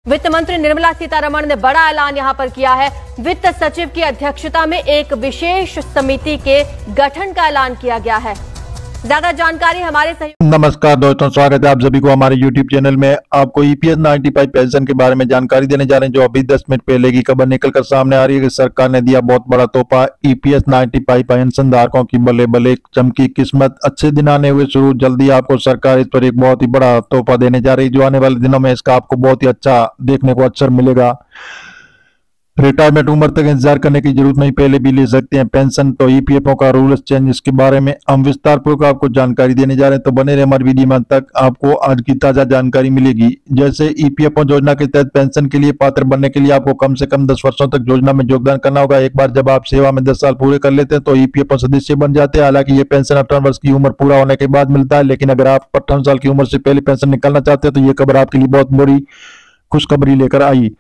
वित्त मंत्री निर्मला सीतारमण ने बड़ा ऐलान यहां पर किया है। वित्त सचिव की अध्यक्षता में एक विशेष समिति के गठन का ऐलान किया गया है। ज्यादा जानकारी हमारे नमस्कार दोस्तों, स्वागत है आप सभी को हमारे YouTube चैनल में। आपको EPS 95 पेंशन के बारे में जानकारी देने जा रहे हैं, जो अभी 10 मिनट पहले की खबर निकलकर सामने आ रही है कि सरकार ने दिया बहुत बड़ा तोहफा। EPS 95 पेंशन धारकों की बल्ले बल्ले चमकी किस्मत, अच्छे दिन आने हुए शुरू। जल्दी आपको सरकार इस पर एक बहुत ही बड़ा तोहफा देने जा रही है, जो आने वाले दिनों में इसका आपको बहुत ही अच्छा देखने को अवसर मिलेगा। रिटायरमेंट उम्र तक इंतजार करने की जरूरत नहीं, पहले भी ले सकते हैं पेंशन। तो EPFO का रूल्स चेंज, इसके बारे में हम विस्तार पूर्वक आपको जानकारी देने जा रहे हैं, तो बने रहे हमारी वीडियो में तक, आपको आज की ताजा जानकारी मिलेगी। जैसे EPFO योजना के तहत पेंशन के लिए पात्र बनने के लिए आपको कम से कम 10 वर्षों तक योजना में योगदान करना होगा। एक बार जब आप सेवा में 10 साल पूरे कर लेते हैं तो EPFO सदस्य बन जाते हैं। हालांकि ये पेंशन 18 वर्ष की उम्र पूरा होने के बाद मिलता है, लेकिन अगर आप 18 साल की उम्र से पहले पेंशन निकालना चाहते हैं तो ये खबर आपके लिए बहुत बड़ी खुशखबरी लेकर आई।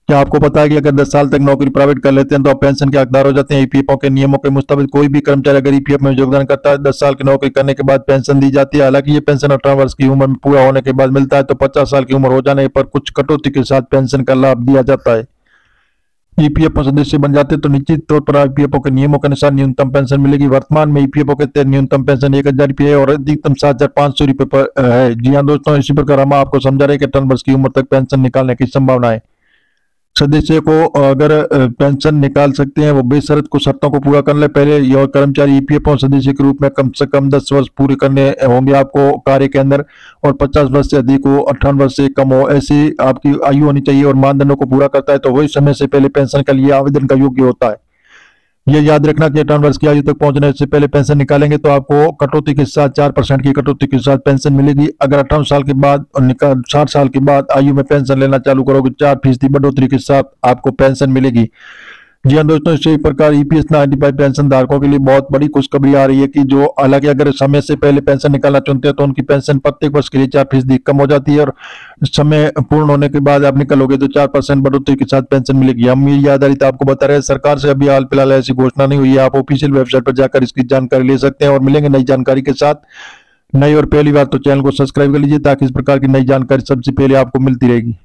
क्या आपको पता है कि अगर 10 साल तक नौकरी प्राइवेट कर लेते हैं तो आप पेंशन के हकदार हो जाते हैं। EPFO के नियमों के मुताबिक कोई भी कर्मचारी अगर EPFO में योगदान करता है 10 साल की नौकरी करने के बाद पेंशन दी जाती है। हालांकि ये पेंशन 18 वर्ष की उम्र में पूरा होने के बाद मिलता है, तो 50 साल की उम्र हो जाने पर कुछ कटौती के साथ पेंशन का लाभ दिया जाता है। EPFO सदस्य बन जाते हैं तो निश्चित तौर पर EPFO के नियमों के अनुसार न्यूनतम पेंशन मिलेगी। वर्तमान में EPFO के तहत न्यूनतम पेंशन 1000 रुपये है और अधिकतम 7500 रुपये पर है। जी हाँ दोस्तों, इसी प्रकार हम आपको समझा रहे हैं कि 18 वर्ष की उम्र तक पेंशन निकालने की संभावना है। सदस्य को अगर पेंशन निकाल सकते हैं वो बेशर्त कुछ शर्तों को पूरा कर ले। पहले यह कर्मचारी EPFO सदस्य के रूप में कम से कम 10 वर्ष पूरे करने होंगे आपको कार्य के अंदर, और 50 वर्ष से अधिक हो, 18 वर्ष से कम हो, ऐसी आपकी आयु होनी चाहिए और मानदंडों को पूरा करता है तो वही समय से पहले पेंशन के लिए आवेदन का योग्य होता है। ये याद रखना कि 18 वर्ष की आयु तक पहुंचने से पहले पेंशन निकालेंगे तो आपको कटौती के साथ 4% की कटौती के साथ पेंशन मिलेगी। अगर 18 साल के बाद और 60 साल के बाद आयु में पेंशन लेना चालू करोगे 4% बढ़ोतरी के साथ आपको पेंशन मिलेगी। जी हाँ दोस्तों, इसी प्रकार EPS 95 पेंशन धारकों के लिए बहुत बड़ी खुशखबरी आ रही है कि जो हालांकि अगर समय से पहले पेंशन निकालना चाहते हैं तो उनकी पेंशन प्रत्येक वर्ष के लिए 4% कम हो जाती है, और समय पूर्ण होने के बाद आप निकलोगे तो 4% बढ़ोतरी के साथ पेंशन मिलेगी। हम ये आधारित आपको बता रहे हैं, सरकार से अभी हाल फिलहाल ऐसी घोषणा नहीं हुई है। आप ऑफिशियल वेबसाइट पर जाकर इसकी जानकारी ले सकते हैं और मिलेंगे नई जानकारी के साथ। नई और पहली बार तो चैनल को सब्सक्राइब कर लीजिए ताकि इस प्रकार की नई जानकारी सबसे पहले आपको मिलती रहेगी।